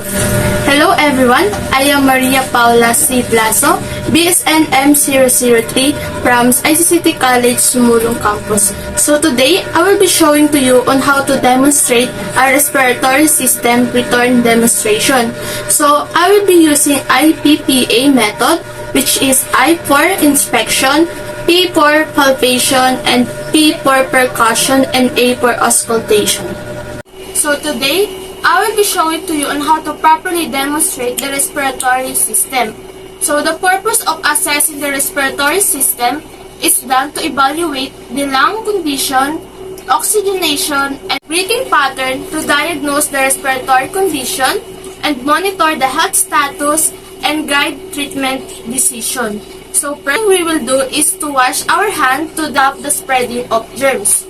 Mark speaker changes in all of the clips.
Speaker 1: Hello everyone, I am Maria Paula C. Blaso, BSN M003 from ICCT College Sumulong Campus. So today, I will be showing to you on how to demonstrate a respiratory system return demonstration. So I will be using IPPA method, which is I for inspection, P for palpation, and P for percussion, and A for auscultation. So today, I will be showing to you on how to properly demonstrate the respiratory system. So the purpose of assessing the respiratory system is done to evaluate the lung condition, oxygenation, and breathing pattern to diagnose the respiratory condition and monitor the health status and guide treatment decision. So first thing we will do is to wash our hand to stop the spreading of germs.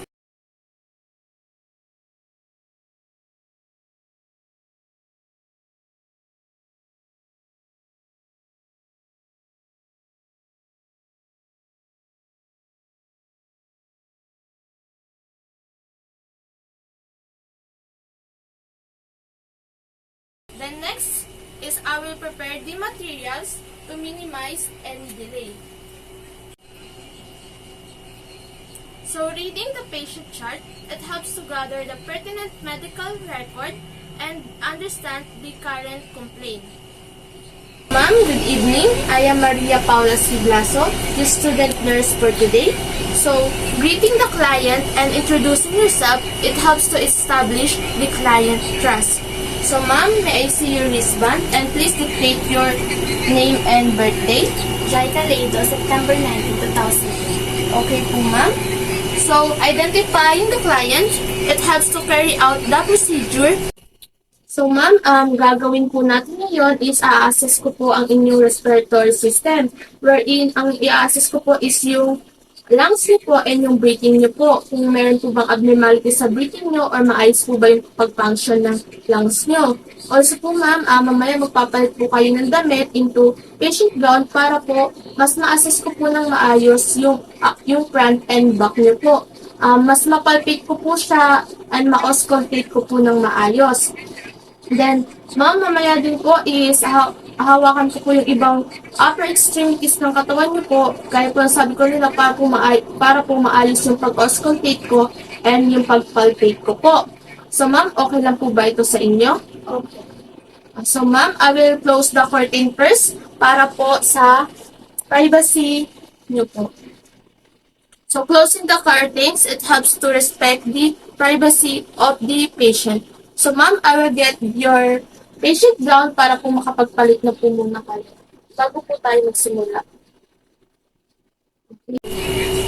Speaker 1: Then next is I will prepare the materials to minimize any delay. So reading the patient chart, it helps to gather the pertinent medical record and understand the current complaint. Ma'am, good evening. I am Maria Paula C. Blaso, the student nurse for today. So, greeting the client and introducing yourself, it helps to establish the client trust. So, ma'am, may I see your wristband and please dictate your name and birthday?
Speaker 2: Jaika Leido, September 19, 2008.
Speaker 1: Okay po, ma'am. So, identifying the client, it helps to carry out the procedure. So, ma'am, gagawin po natin ngayon is a-assess ko po ang inyong respiratory system, wherein ang i-assess ko po is yung lungs niyo po and yung breathing niyo po. Kung meron po bang abnormality sa breathing niyo or maayos po ba yung pag-function ng lungs niyo. Also po, ma'am, mamaya magpapalit po kayo ng damit into patient gown para po mas ma-assess ko po ng maayos yung front and back niyo po. Mas mapalpate ko po siya and ma-auscultate ko po ng maayos. Then, ma'am, mamaya din po is hawakan ko po yung ibang upper extremities ng katawan niyo po. Kaya po sabi ko nila para po maayos yung pag-auscultate ko and yung pag-palpate ko po. So, ma'am, okay lang po ba ito sa inyo?
Speaker 2: Okay.
Speaker 1: So, ma'am, I will close the curtain first para po sa privacy niyo po. So, closing the curtains, it helps to respect the privacy of the patient. So, ma'am, I will get your patient gown para po makapagpalit na po muna kayo. Bago po tayo magsimula. Okay.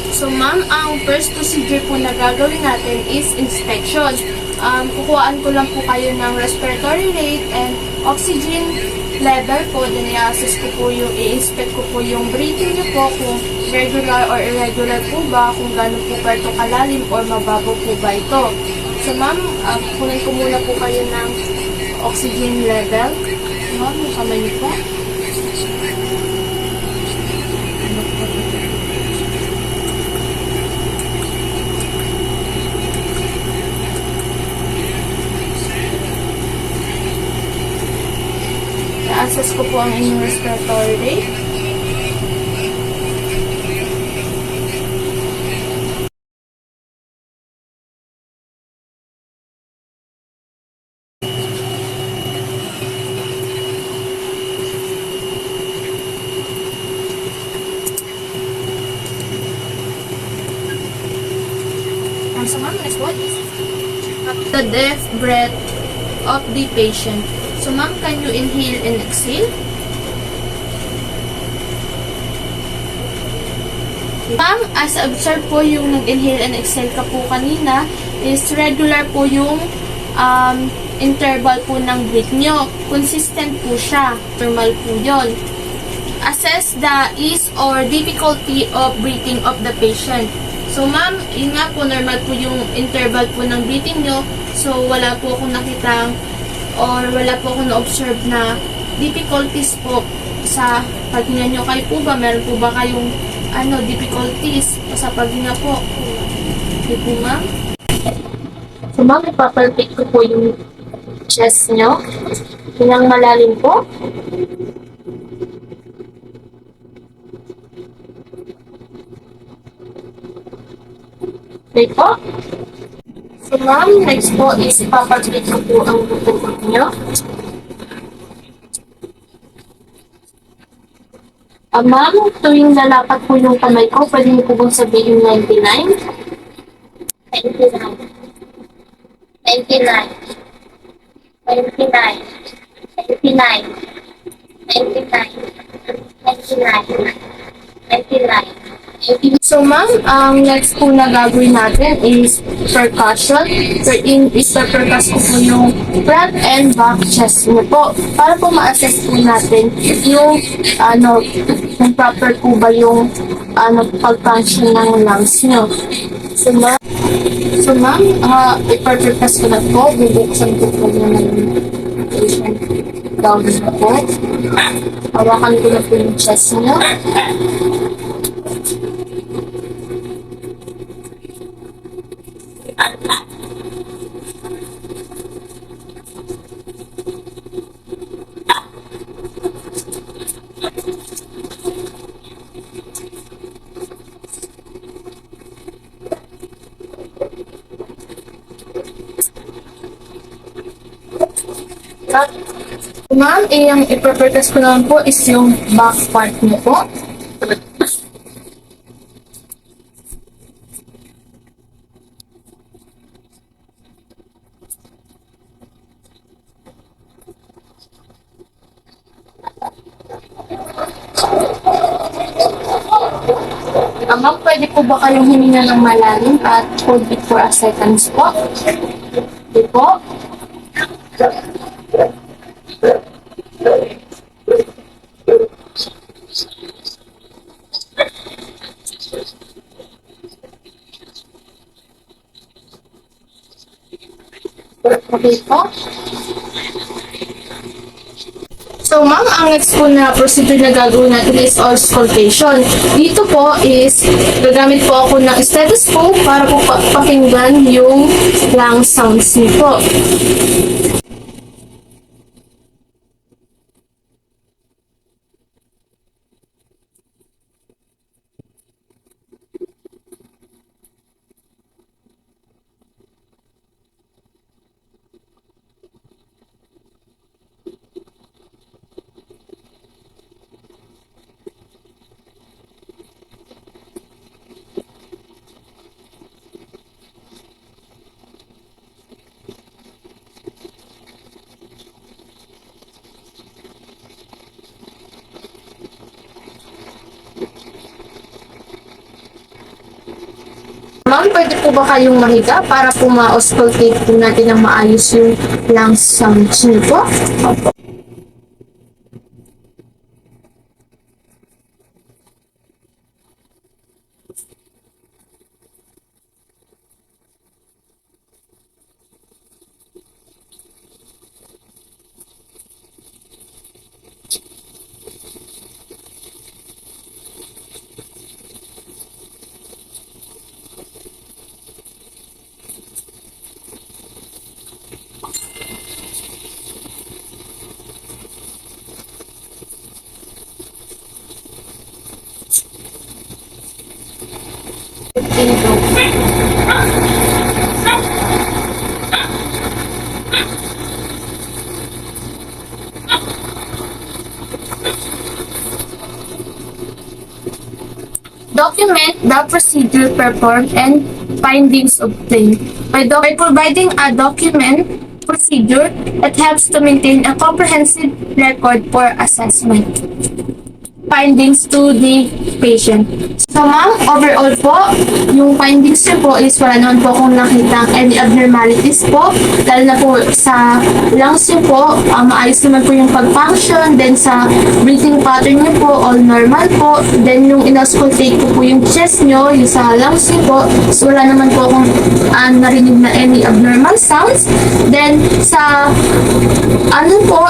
Speaker 1: So, ma'am, ang first procedure po na gagawin natin is inspection. Kukuhaan ko lang po kayo ng respiratory rate and oxygen level po. Then, i-assess ko po i-inspect ko po yung breathing niyo po, kung regular or irregular po ba, kung gano'n po ba ito kalalim or mababaw po ba ito. So, ma'am, kunin ko muna po kayo ng oxygen level. Ma'am, yung kamay niyo po. I-assess ko po ang inyong respiratory rate. So, ma'am, next one is the depth breath of the patient. So, ma'am, can you inhale and exhale? Ma'am, as observe po yung nag-inhale and exhale ka po kanina, is regular po yung interval po ng breath nyo. Consistent po siya. Normal po yun. Assess the ease or difficulty of breathing of the patient. So, ma'am, yun nga po, normal po yung interval po ng breathing nyo. So, wala po akong nakitang or wala po akong na-observe na difficulties po sa paghinga nyo. Kayo po ba, meron po ba kayong difficulties sa paghinga po? Okay po, ma'am. So, ma'am, ipapalpate ko po yung chest nyo. Hinang malalim po. Okay po. So ma'am, next po is ipapatwid ko po ang bukod niyo. Ma'am, tuwing lalapat po yung kamay ko, pwede niyo po bang sabihin 99?
Speaker 2: 99. 99. 99. 99. 99. 99.
Speaker 1: So ma'am, ang next po na gagawin natin is percussion. Wherein isa-percuss ko po yung front and back chest niyo po. Para po ma-assess po natin yung kung proper po ba yung pag-function ng lungs niyo. So ma'am, iper-percuss ko na po. Bubuksan ko po yung patient down na po. Hawakan ko na po yung chest niyo. Ma'am, yung ipe-percuss ko naman po is yung back part niyo po. Ma'am, pwede po ba kayong hininga ng malalim at hold it for a seconds po? Okay po. Okay po. So ma'am, ang next po na procedure na gagawin natin is auscultation. Dito po is gagamit po ako ng stethoscope para po pakinggan yung lung sounds niyo po. Ma'am, pwede po ba kayong mahiga para po ma-auscultate po natin ng maayos yung lung sounds niyo po? Opo. Document the procedure performed and findings obtained. By providing a document procedure that helps to maintain a comprehensive record for assessment. Findings to the patient. So ma'am, overall po, yung findings niyo po is wala naman po akong nakitang any abnormalities po. Lalo na po sa lungs niyo po, maayos naman po yung pag-function. Then sa breathing pattern niyo po, all normal po. Then yung in-auscultate ko po yung chest niyo, yung sa lungs niyo po, so wala naman po akong narinig na any abnormal sounds. Then sa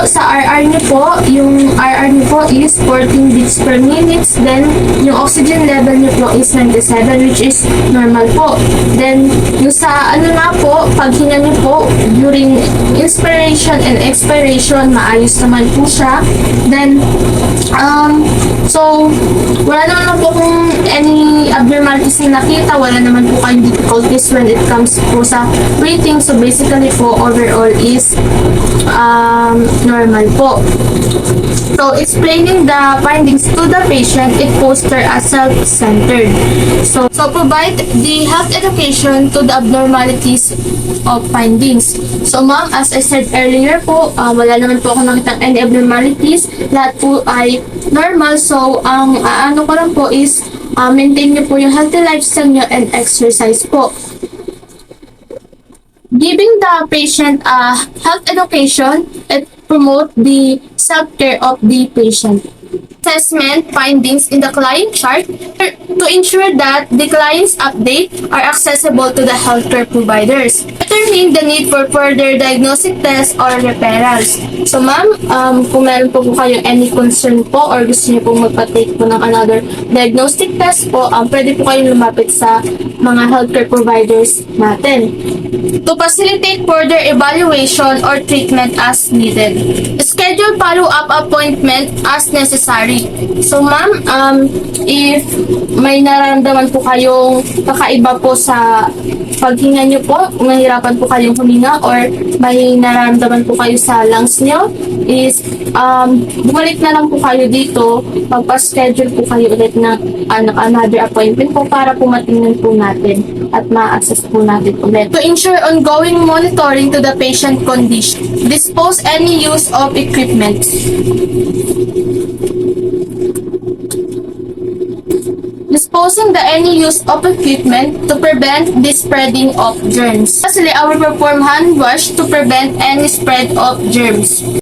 Speaker 1: sa RR niyo po, yung RR niyo po is 14 beats per minute. Then yung oxygen level niyo po is 97, which is normal po. Then, yung sa ano nga po, paghinga niyo po, during inspiration and expiration, maayos naman po siya. Then, so, wala naman po kung any abnormalities na nakita, wala naman po kayong difficulties when it comes po sa breathing. So, basically po, overall is normal po. So, explaining the findings to the patient, it poster as self-centered. So, provide the health education to the abnormalities of findings. So, ma'am, as I said earlier po, wala naman po ako nakitang any abnormalities. Lahat po ay normal. So, ang ano ko lang po is maintain niyo po yung healthy lifestyle niyo and exercise po. Giving the patient health education, it promote the self-care of the patient. Assessment findings in the client chart to ensure that the client's update are accessible to the healthcare providers. Determine the need for further diagnostic tests or referrals. So ma'am, kung meron po kayo any concern po or gusto niyo po magpa-take po ng another diagnostic test po, pwede po kayong lumapit sa mga healthcare providers natin. To facilitate further evaluation or treatment as needed. Schedule follow-up appointment as necessary. So ma'am, if may nararamdaman po kayong kakaiba po sa paghinga nyo po, kung nahirapan po kayong huminga or may nararamdaman po kayo sa lungs nyo, is bumalik na lang po kayo dito, magpa-schedule po kayo ulit na another appointment po para po matingnan po natin at ma-assess po natin ulit. To ensure ongoing monitoring to the patient condition, dispose any use of equipment. Disposing the any use of equipment to prevent the spreading of germs. Lastly, I will perform hand wash to prevent any spread of germs.